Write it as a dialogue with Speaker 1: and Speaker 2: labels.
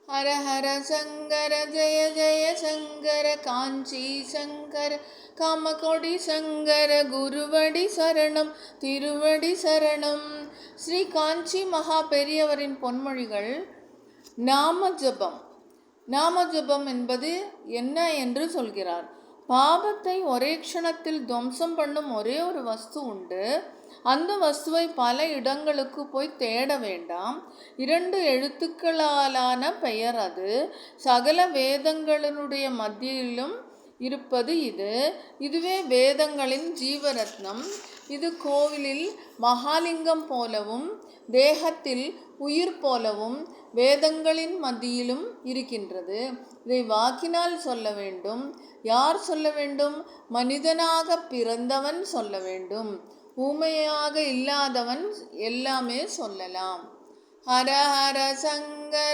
Speaker 1: ஹர ஹர சங்கர ஜெய ஜெய சங்கர காஞ்சி சங்கர காமகோடி சங்கர குருவடி சரணம் திருவடி சரணம். ஸ்ரீ காஞ்சி மகா பெரியவரின் பொன்மொழிகள். நாம ஜபம். நாம ஜபம் என்பது என்ன என்று சொல்கிறார். பாபத்தை ஒரே க்ஷணத்தில் துவம்சம் பண்ணும் ஒரே ஒரு வஸ்து உண்டு. அந்த வஸ்துவை பல இடங்களுக்கு போய் தேட வேண்டாம். 2 எழுத்துக்களாலான பெயர் அது. சகல வேதங்களினுடைய மத்தியிலும் இருப்பது இதுவே வேதங்களின் ஜீவரத்னம். இது கோவிலில் மகாலிங்கம் போலவும் தேகத்தில் உயிர் போலவும் வேதங்களின் மத்தியிலும் இருக்கின்றது. இதை வாக்கினால் சொல்ல வேண்டும். யார் சொல்ல வேண்டும்? மனிதனாக பிறந்தவன் சொல்ல வேண்டும். ஊமையாக இல்லாதவன் எல்லாமே சொல்லலாம். ஹர ஹர சங்கர